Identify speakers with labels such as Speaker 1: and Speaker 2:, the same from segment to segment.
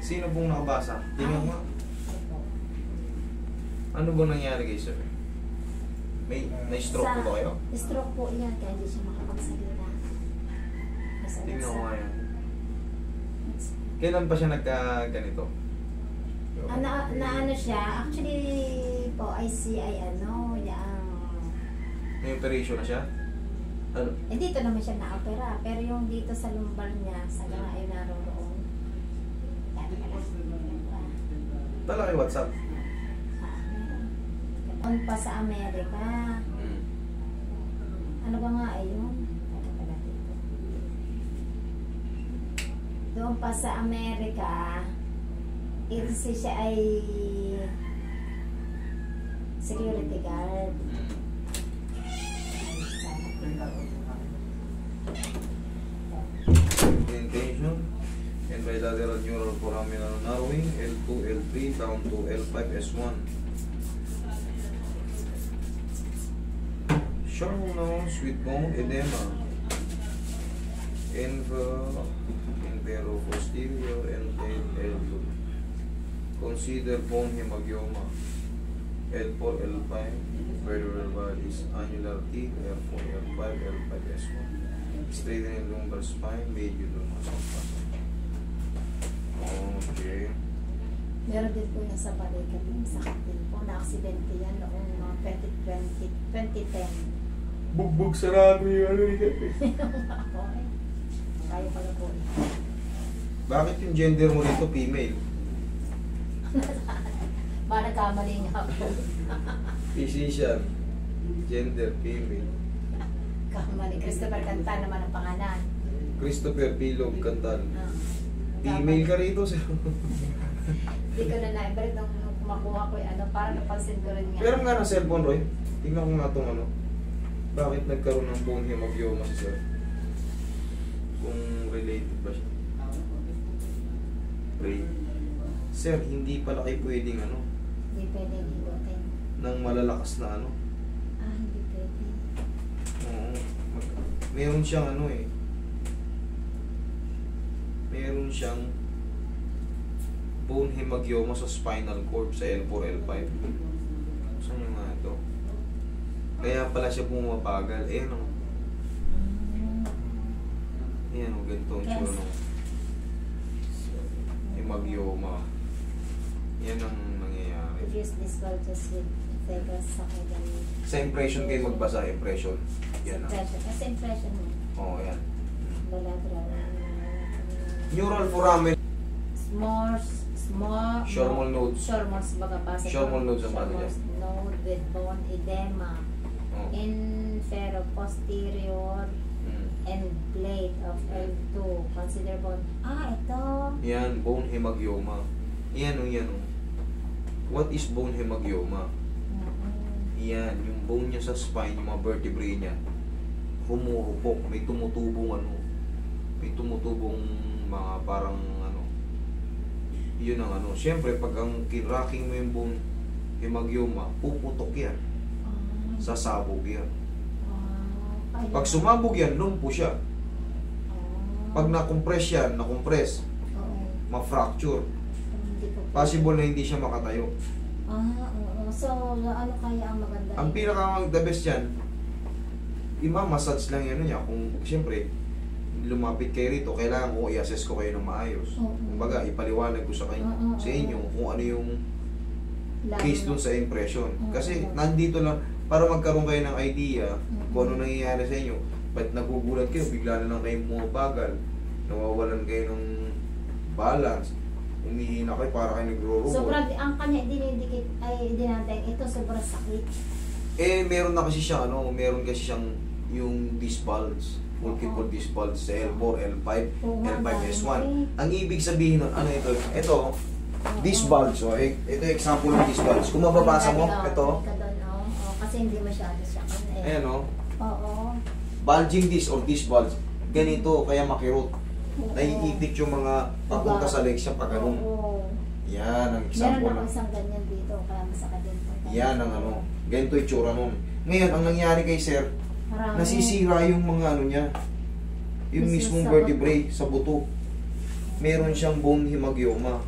Speaker 1: Sino pong nakabasa? Tingnan mo. Ano bang nangyari kay sir? May stroke po ba kayo?
Speaker 2: Stroke po yan, kaya hindi siya makapagsalita.
Speaker 1: Tingnan ko nga yan. Kailan pa siya nagka-ganito?
Speaker 2: Ano siya, actually po, ay ano,
Speaker 1: May operation na siya? Ano?
Speaker 2: dito naman siya na-opera, pero yung dito sa lumbar niya, sa gana ay naroon.
Speaker 1: Tala kay WhatsApp?
Speaker 2: On pa sa Amerika. Ano ba nga ayun? Doon pa sa Amerika, ito siya ay security guard.
Speaker 1: Orientation and bilateral neural foraminal narrowing L2, L3 down to L5, S1. Sharp nose with bone edema. Infero posterior and L2. Consider bone hemangioma. L4, L5. Vertebral bodies annular teeth. L4, L5, L5, S1. Straightening lumbar spine. Medyo lumasok pa. Okay.
Speaker 2: Meron din po yan sa balikat. Sakit din po. Na-aksidente yan noong mga 2010.
Speaker 1: Bugbog sarado yung ano ni Kate.
Speaker 2: Kaya pala po.
Speaker 1: Bakit yung gender mo rito female?
Speaker 2: Ba nagkamali niya ako.
Speaker 1: Physician. Gender female.
Speaker 2: Kamali. Christopher Cantan naman ang pangalan.
Speaker 1: Christopher Pilog Cantal. Female ka rito sir.
Speaker 2: Hindi ko na naibalik nung kumakuha ko yung ano, parang napansin ko rin nga.
Speaker 1: Pero nga ng cellphone, Roy. Tingnan ko nga itong ano. Bakit nagkaroon ng bone hemangioma si sir? Kung related ba siya? Pray. Sir, hindi pala kayo pwedeng ano?
Speaker 2: Hindi pwede higotin.
Speaker 1: Nang malalakas na ano?
Speaker 2: Hindi pwede.
Speaker 1: Oo. Meron siyang ano eh. Meron siyang bone hemangioma sa spinal cord sa L4, L5. Saan yung nga ito? Kaya pala siya bumabagal. Eh no. Ayan o, ganito ang
Speaker 2: Yes.
Speaker 1: siya no. Hemangioma. Yan ang nangyayari.
Speaker 2: Diffuse disculptus with Vegas sa kanyang...
Speaker 1: Sa impression kayo magbasa, impression. Yan na.
Speaker 2: Impression. Kasi impression mo.
Speaker 1: Oo, yan.
Speaker 2: Bilateral.
Speaker 1: Neural foramen.
Speaker 2: Small
Speaker 1: Schormal nodes.
Speaker 2: Schormal's baga basa.
Speaker 1: Schormal nodes ang basa
Speaker 2: Schormal's node with bone edema.
Speaker 1: Oh.
Speaker 2: Infero-posterior and plate of L2. Consider bone. Ito.
Speaker 1: Yan, bone hemangioma. Yan o, yan o. What is bone hemangioma? Yan, yung bone niya sa spine, yung mga vertebrae niya, humurupok. May tumutubong ano. May tumutubong mga parang ano. Yun ang ano. Siyempre, pag ang kinracking mo yung bone hemangioma, puputok yan. Sasabog yan. Pag sumabog yan, lumpo siya. Pag na-compress yan, na-compress, ma-fracture. Possible na hindi siya makatayo.
Speaker 2: Oo. So, ano kaya ang maganda?
Speaker 1: Ang pinaka-the best yan, ima-massage lang yan niya. Kung, siyempre, lumapit kayo rito, kailangan ko i-assess ko kayo ng maayos. Kumbaga, ipaliwanag ko sa inyo kung ano yung case dun sa impression. Kasi, nandito lang, para magkaroon kayo ng idea kung ano nangyayari sa inyo. Ba't nagugulat kayo, bigla na lang kayo bumabagal, nawawalan kayo ng balance, umihina kayo para kayo nagro-robot.
Speaker 2: Sobrang, ang kanya dinidikit, ay dinateng, ito sobrang sakit.
Speaker 1: Eh, meron na kasi siyang, ano, meron kasi siyang yung disc bulge, multiple disc bulge sa L4, L5, L5, S1. Ang ibig sabihin nun, ano ito? Ito, disc bulge. So, ito example ng disc bulge. Kung mababasa mo, ito.
Speaker 2: Kasi hindi masyado siya.
Speaker 1: Ayan o.
Speaker 2: Oo.
Speaker 1: Bulging disc or disc bulge. Ganito, kaya makirot. Naiipit yung mga papunta sa legs siya pag ganun. Yan ang example.
Speaker 2: Meron ako isang ganyan dito, kaya masakit din po.
Speaker 1: Yan ang ano. Ganito yung tsura nun. Ngayon, ang nangyari kay sir, nasisira yung mga ano niya. Yung mismong vertebrae sa buto. meron siyang bone hemangioma.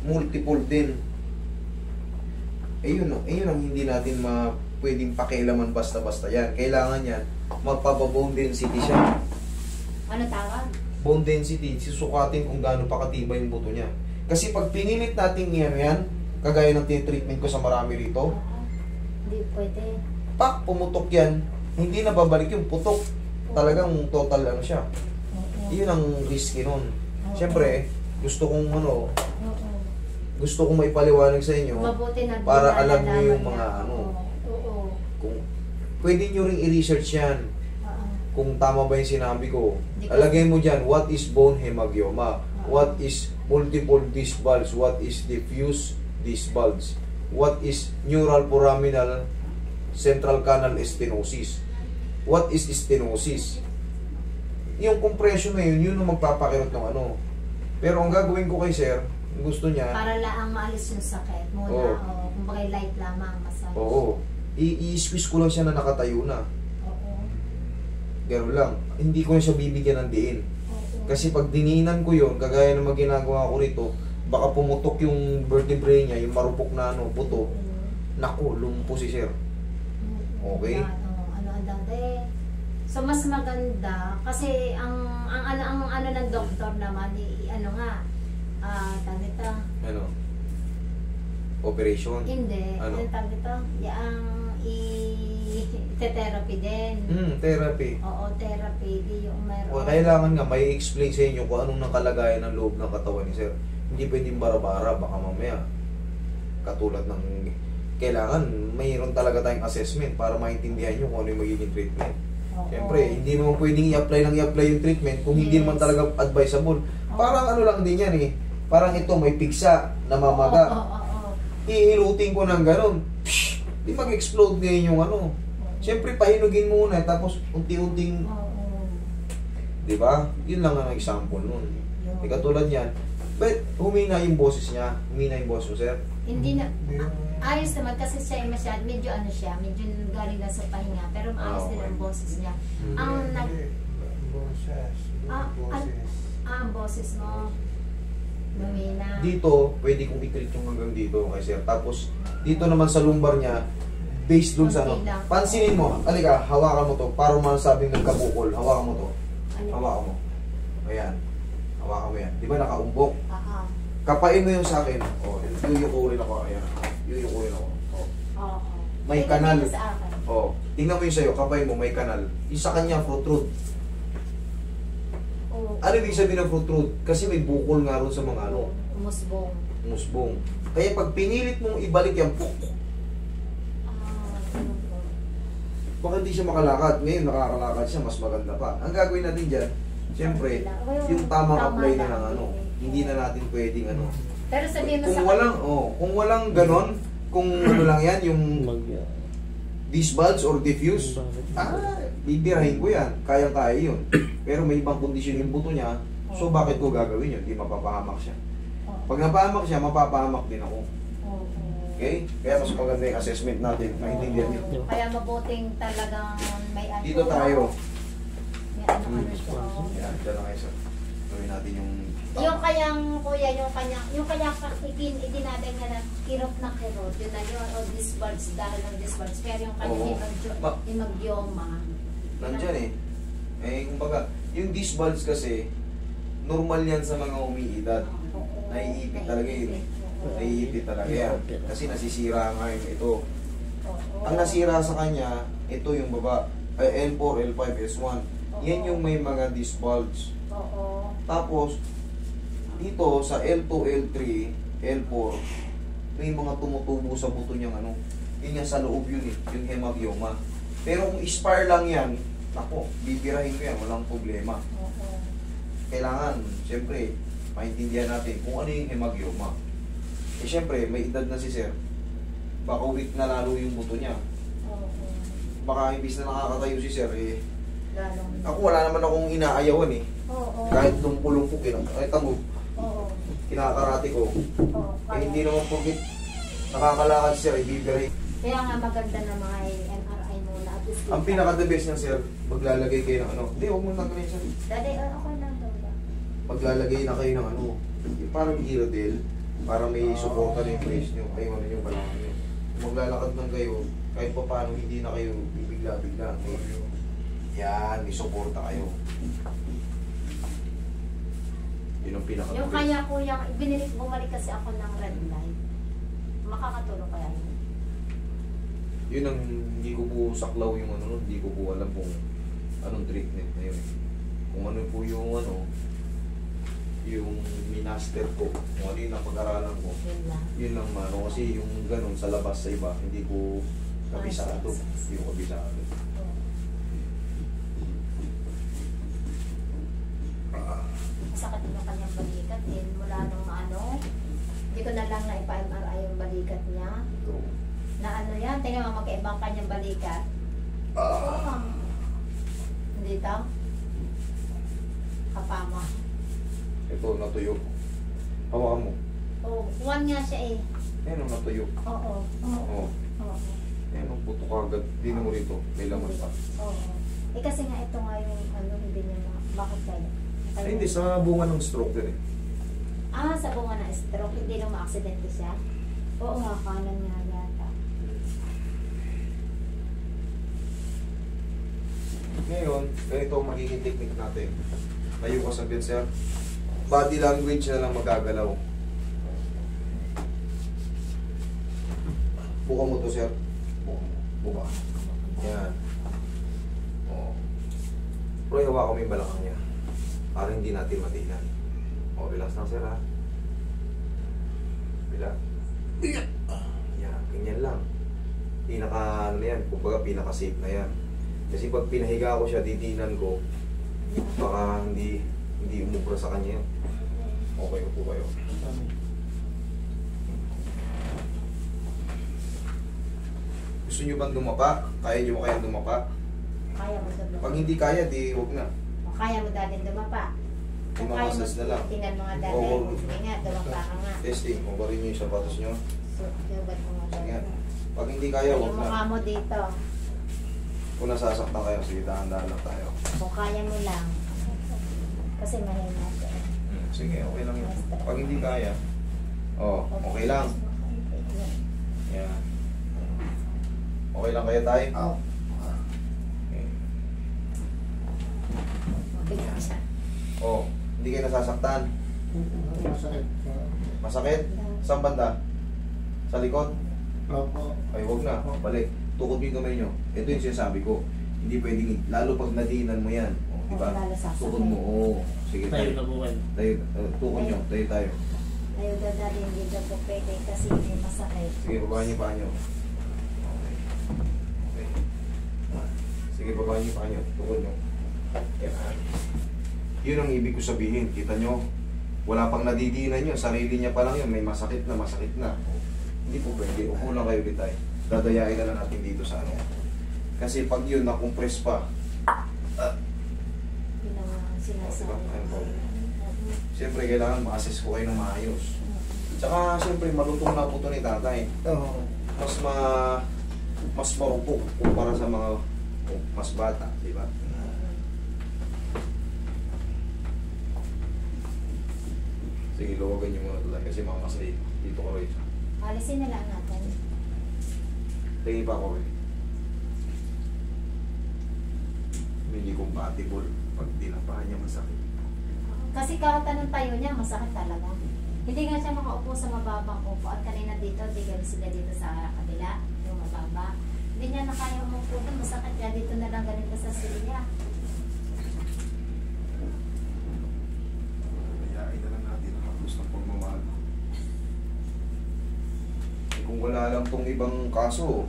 Speaker 1: Multiple din. Ayun ang hindi natin pwedeng pakialaman basta-basta yan. Kailangan yan, magpapa-bone density siya.
Speaker 2: Ano tawag?
Speaker 1: Bone density, susukatin kung gaano pa katibay yung buto niya. Kasi pag pinilit natin yan, kagaya ng treatment ko sa marami rito,
Speaker 2: Hindi pwede.
Speaker 1: pak, pumutok yan, hindi na babalik yung putok. Talagang total lang siya. Yun ang risky nun. Siyempre, gusto kong maipaliwanag sa inyo
Speaker 2: Mabuti na
Speaker 1: para alam
Speaker 2: nalalaman
Speaker 1: niyo yung
Speaker 2: na.
Speaker 1: mga
Speaker 2: Oo.
Speaker 1: kung pwede nyo ring i-research yan kung tama ba yung sinabi ko. Alagay mo dyan, what is bone hemangioma? What is multiple disc bulge? What is diffuse disc bulge? What is neural foraminal central canal stenosis? What is stenosis? Yung compression na yun ang magpapakirot ng ano. Pero ang gagawin ko kay sir, gusto niya,
Speaker 2: Para lang maalis yung sakit muna.
Speaker 1: Oo.
Speaker 2: Kumbaga light lamang massage.
Speaker 1: oo, i-squeeze ko lang siya na nakatayo na.
Speaker 2: Oo.
Speaker 1: Gano'n lang. Hindi ko na siya bibigyan ng diin.
Speaker 2: Oo.
Speaker 1: Kasi pag diniinan ko yun, kagaya ng mga ginagawa ko rito, baka pumutok yung vertebrae niya, yung marupok na buto. Naku, lumpo si sir. Okay?
Speaker 2: Ano dati. So mas maganda kasi ang ano ng doktor naman tawag ito.
Speaker 1: Ano? Operation?
Speaker 2: Hindi.
Speaker 1: Ano?
Speaker 2: Tawag ito? Yang therapy din.
Speaker 1: Therapy.
Speaker 2: Oo, therapy. Di yung meron.
Speaker 1: O, kailangan nga may explain sa inyo kung anong nakalagayan ng loob ng katawan ni sir. Hindi pwedeng bara-bara, baka mamaya katulad ng kailangan mayroon talaga tayong assessment para maintindihan nyo kung ano yung magiging treatment.
Speaker 2: Oo.
Speaker 1: Siyempre, hindi mo pwedeng i-apply yung treatment kung hindi
Speaker 2: Yes.
Speaker 1: naman talaga advisable. Parang ano lang din yan eh. Parang ito may pigsa, namamaga.
Speaker 2: Oo.
Speaker 1: Iilutin ko ng gano'n. Di mag-explode ngayon yung ano. Siyempre, pahinugin muna tapos unti-unting,
Speaker 2: Oo.
Speaker 1: di ba? Yun lang ang example nun. E katulad yan, but humina yung boses niya. Humina yung boses mo, sir.
Speaker 2: Hindi na ayos naman kasi siya ay medyo medyo galing na sa pahinga pero maayos din ang boses niya. Ang ang boses mo lumina.
Speaker 1: Dito, pwede kong i-treat yung hanggang dito kay sir. Tapos, dito naman sa lumbar niya, based dun sa ano.
Speaker 2: Konti lang.
Speaker 1: Pansinin mo, alika, hawakan mo to. Para masabing nagkabukol. Hawakan mo to. Hawakan mo. Ayan. Hawakan mo yan. Di ba nakaumbok? Kapain mo yung sa akin. O, yuyukurin ako. Ayan. Yuyukurin ako. O.
Speaker 2: Oo.
Speaker 1: May
Speaker 2: Pwede
Speaker 1: kanal.
Speaker 2: dito sa akin.
Speaker 1: O. Tingnan mo yung sa'yo. Kapain mo, may kanal. Yung sa kanya, protrude.
Speaker 2: Oo.
Speaker 1: Ano ibig sabihin ng protrude? Kasi may bukol nga ron sa mga ano.
Speaker 2: Umusbong.
Speaker 1: Musbong. Kaya pag pinilit mong ibalik yan, baka hindi siya makalakad. Ngayon, nakakalakad siya, mas maganda pa. Ang gagawin natin dyan, siyempre, yung tamang apply na ng ano. Hindi na natin pwedeng ano.
Speaker 2: Pero sabihin mo
Speaker 1: Kung
Speaker 2: sa
Speaker 1: kung walang ganon, kung ano lang yan, yung disc bulge or diffuse, bibirahin ko yan. Kaya yun. Pero may ibang kondisyon yung buto niya, so bakit ko gagawin yun? Di mapapahamak siya. Pag napahamak siya, mapapahamak din ako. Okay? Kaya mas maganda yung assessment natin. Maintindihan niyo.
Speaker 2: Kaya mabuting talagang may ano.
Speaker 1: Dito tayo.
Speaker 2: May ano siya.
Speaker 1: Yan, dyan lang kayo sir. Gawin natin yung...
Speaker 2: Yung kanyang kuya, yung kanyang idinadag niya na kirot na kirot, yun na yun, o disbulge dahil ng disbulge. Pero yung kanyang hemagioma.
Speaker 1: Nandyan eh. Kumbaga, yung disc bulge kasi, normal yan sa mga umiidad. Naiipit talaga yun. Naiipit talaga yan. Kasi nasisira nga yun ito. Ang nasira sa kanya, ito yung baba. L4, L5, S1. Yan yung may mga disc bulge. Tapos, dito sa L2, L3, L4, may mga tumutubo sa buto niyang ano. Yun yan sa loob yun eh, yung hemagioma. Pero kung spar lang yan, nako, bibirahin ko yan, walang problema. Kailangan, siyempre, maintindihan natin kung ano yung hemagioma. Eh siyempre, may edad na si sir, baka weak na lalo yung buto niya. Baka imbis na nakakatayo si sir, ako wala naman akong inaayawan eh. Kahit lumpulumpo, kahit tamo, kinakarate ko. Eh hindi naman pagkit nakakalakad si sir, ibibirahin.
Speaker 2: Kaya nga maganda na mga MRI muna.
Speaker 1: Ang pinaka-the best niya sir, maglalagay kayo ng ano. Hindi, huwag mo nagkalay sir.
Speaker 2: Dati, ako lang daw ba?
Speaker 1: maglalagay na kayo ng ano, yung parang Hierodel, para may suporta na yung brace nyo, ay ano yung balakang nyo. Kung maglalakad lang kayo, kahit pa paano hindi na kayo bibigla-bigla. Yan, may suporta kayo. Yun ang pinaka.
Speaker 2: Yung kaya kuya, bumalik kasi ako ng red light. Makakatulong kaya yun?
Speaker 1: Yun ang hindi ko po saklaw yung ano nun, hindi ko po alam kung anong treatment na yun. Kung ano po yung ano, yung minaster ko, kung ano yung napag-aralan ko. Yun lang mano, kasi yung ganun sa labas sa iba, hindi ko kabisado. Hindi ko kabisado.
Speaker 2: Masakit yung kanyang balikat din. Mula nung ano, hindi ko na lang na-ipa-MRI yung balikat niya. Na ano yan, tingnan mo magkaibang kanyang balikat. Hindi daw. Kapama.
Speaker 1: Ito, natuyo. Hawakan mo.
Speaker 2: Oo, kuwan nga siya eh.
Speaker 1: Ayan, natuyo.
Speaker 2: Oo. Oo. Oo.
Speaker 1: Ayan, buto kagad. Di na mo rito. May laman pa.
Speaker 2: Oo. Eh kasi nga ito nga yung ano, hindi niya bakit kaya?
Speaker 1: Ay, hindi. Sa bunga ng stroke din eh.
Speaker 2: Ah, sa bunga ng stroke, hindi nung ma-aksidente siya? Oo nga, kanan nga yata.
Speaker 1: Ngayon, ganito ang magiging technique natin. Tayo ka sa bed, sir. Body language na lang magagalaw. Buka mo to, sir. Buka. Yan. Oo. Pero hawakan mo yung balakang niya. Para hindi natin matinan. O, relax lang, sir, ha? Relax. Yan, ganyan lang. Pinaka, ano yan, kumbaga pinaka-safe na yan. Kasi pag pinahiga ko siya, titinan ko, baka hindi umubra sa kanya yan. Okay, upo kayo. Gusto nyo bang dumapa? Kaya nyo kaya dumapa?
Speaker 2: Kaya mo dumapa.
Speaker 1: Pag hindi kaya, di huwag na.
Speaker 2: Kaya mo dati dumapa. Kung kaya mo,
Speaker 1: Imamasas na lang.
Speaker 2: tingnan mo nga dati.
Speaker 1: Oo.
Speaker 2: Sige nga, dumapa ka nga.
Speaker 1: Testing, kung rin nyo yung sapatos nyo.
Speaker 2: So, dubat mo nga
Speaker 1: Sige.
Speaker 2: dati.
Speaker 1: Pag hindi kaya,
Speaker 2: Yung
Speaker 1: huwag
Speaker 2: mukha
Speaker 1: na.
Speaker 2: mo dito.
Speaker 1: Kung nasasaktan kayo, sige, dahan-dahan lang tayo.
Speaker 2: Kung kaya mo lang. Kasi mahina siya.
Speaker 1: Sige, okay lang yun. Pag hindi kaya, okay lang. Yan. Okay lang kaya tayo? Okay.
Speaker 2: Bigyan siya.
Speaker 1: Hindi kayo nasasaktan.
Speaker 3: Masakit.
Speaker 1: Masakit? Saan banda? Sa likod?
Speaker 3: Opo.
Speaker 1: Ay, huwag na. Balik. Tukod mo yung kamay nyo. Ito yung sinasabi ko. Hindi pwedeng, lalo pag nadiinan mo yan. Diba?
Speaker 2: Lalo sasakit.
Speaker 1: Tukod mo. Sige
Speaker 3: Tayo
Speaker 1: tayo.
Speaker 3: na po kayo.
Speaker 1: Tayo, tukod nyo. Tayo tayo.
Speaker 2: Ayaw daw dati hindi daw po pwede kasi may masakit.
Speaker 1: Sige, babahan niyo pa nyo. Okay. Okay. Sige, babahan niyo pa nyo. Tukod nyo. Yan. Yun ang ibig ko sabihin. Kita nyo, wala pang nadidinan nyo. Sarili niya pa lang yun. May masakit na, masakit na. Hindi po pwede. Upo lang kayo ulit tayo. Dadayain na lang natin dito sa ano. Kasi pag yun, na-compress pa.
Speaker 2: Yun ang sinasabi.
Speaker 1: Diba? Ayun po. Siyempre, kailangan ma-assess ko kayo ng maayos. Tsaka, siyempre, malutong na po ito ni tatay. Mas marupok kumpara sa mga mas bata, di ba? Sige, luwagan niyo muna ito kasi makakasali. Dito ko rin.
Speaker 2: Alisin na lang natin.
Speaker 1: Tingin pa ako rin. Hindi compatible pag tinapahan niya masakit.
Speaker 2: Kasi kahit anong tayo niya, masakit talaga. Hindi nga siya makaupo sa mababang upo. At kanina dito, tigil sila dito sa kabila, yung mababa. Hindi niya na kaya umupo doon, masakit niya. Dito na lang ganito sa silya.
Speaker 1: Kayain na lang natin ang hapos ng pagmamahal. Eh, kung wala lang tong ibang kaso,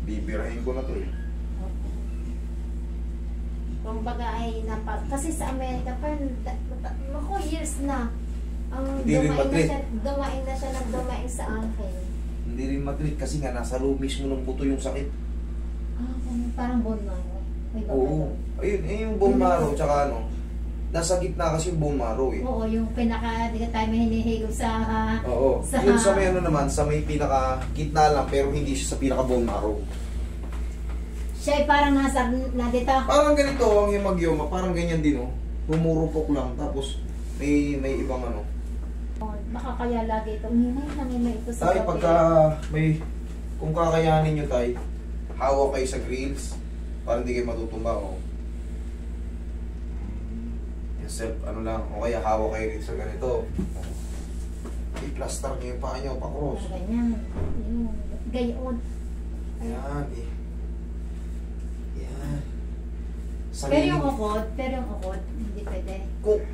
Speaker 1: bibirahin ko na to eh.
Speaker 2: Kung baga ay kasi sa Amerika pa, ako years na. Ang
Speaker 1: Hindi rin Madrid.
Speaker 2: dumain na siya sa akin.
Speaker 1: Hindi rin Madrid kasi nga nasa loob mismo ng buto yung sakit.
Speaker 2: Parang bone marrow. May baga
Speaker 1: Oo.
Speaker 2: doon.
Speaker 1: Ayun, yung bone marrow, tsaka ano, nasa gitna kasi yung bone marrow eh.
Speaker 2: Oo, yung di ka tayo may hinihigop sa...
Speaker 1: Oo. Yung sa may ano naman, sa may pinaka gitna lang, pero hindi siya sa pinaka bone marrow.
Speaker 2: Siya ay parang nasa na dito.
Speaker 1: Parang ganito ang hemagioma, parang ganyan din oh. Pumurupok lang, tapos May ibang ano.
Speaker 2: Baka kaya lagi ito. Nanginay ito sa
Speaker 1: Tay,
Speaker 2: gabi.
Speaker 1: pagka kung kakayanin nyo, tay, hawak kayo sa grills para hindi kayo matutumba, o. Self, ano lang, o kaya hawak kayo rin sa ganito. I-plaster nyo yung paa nyo, pa-cross.
Speaker 2: Ganyan. Yung gayon.
Speaker 1: Ayan, eh. Yan.
Speaker 2: Pero yung ukod, hindi pwede.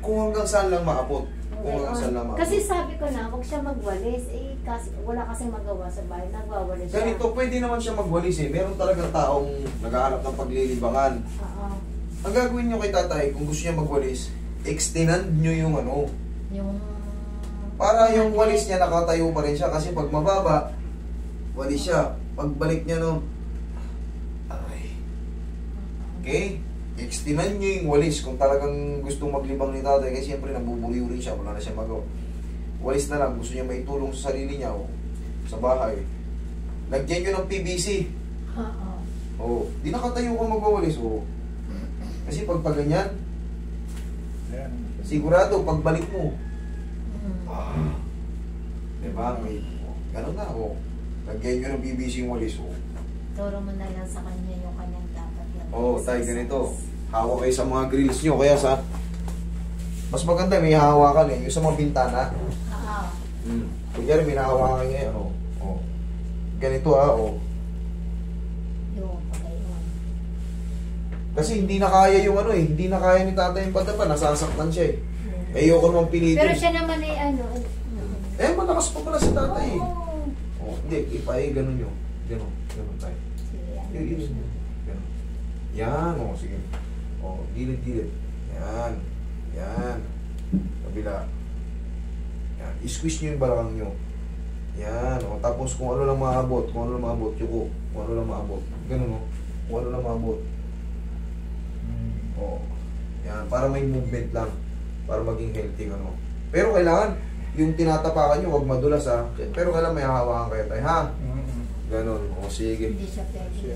Speaker 1: Kung hanggang saan lang maabot. Kung hanggang saan lang maabot.
Speaker 2: Kasi sabi ko na, huwag siya magwalis. Kasi wala kasing magawa sa bahay. Nagwawalis siya.
Speaker 1: Ganito, pwede naman siya magwalis eh. Meron talagang taong naghahanap ng paglilibangan.
Speaker 2: Oo.
Speaker 1: Ang gagawin nyo kay tatay, kung gusto niya magwalis, extend nyo yung ano.
Speaker 2: Yung...
Speaker 1: Para yung walis niya nakatayo pa rin siya. Kasi pag mababa, walis siya. Pagbalik niya no, aray. Okay? Extend nyo yung walis kung talagang gustong maglibang ni tatay. Kasi siyempre nabubuliw rin siya. Wala na siya magawa. Walis na lang. Gusto niya maitulong sa sarili niya o sa bahay. Lagyan nyo ng PVC.
Speaker 2: Oo.
Speaker 1: Oo. Di nakatayo ka magwawalis. Oo. Kasi pag ganyan,
Speaker 3: Ayan.
Speaker 1: sigurado pagbalik mo.
Speaker 2: Mm.
Speaker 1: Diba? May, ganun na. Oo. Lagyan nyo ng PVC yung walis. Oo.
Speaker 2: Turo mo na lang sa kanya yung kanyang dapat yan.
Speaker 1: Oo, tayo ganito. Hawak kayo sa mga grills nyo. Kaya sa... Mas maganda may hahawakan eh. Yung sa mga bintana.
Speaker 2: Oo.
Speaker 1: Kunyari may nahawakan ngayon. Oo. Oo. Ganito Oo.
Speaker 2: Yung pagayon.
Speaker 1: Kasi hindi na kaya yung ano eh. Hindi na kaya ni tatay yung padapa. Nasasaktan siya eh. Ayoko naman pilitin.
Speaker 2: Pero siya naman ay ano.
Speaker 1: Eh, malakas pa pala si tatay eh.
Speaker 2: Oo.
Speaker 1: Oh, hindi, ganun yun. Ganun tayo.
Speaker 2: Sige, ano.
Speaker 1: Yun. Ganun. Yan, sige. Gilid. Yan. Kabila. Yan, i-squeeze nyo yung balakang nyo. Yan, tapos kung ano lang maabot, yuko. Kung ano lang maabot. Ganun, kung ano lang maabot. Yan, para may movement lang. Para maging healthy, Pero kailangan, yung tinatapakan nyo, huwag madulas, ha. Pero kailangan may hahawakan kayo tayo, ha? Ganon, sige.
Speaker 2: Hindi siya pwede.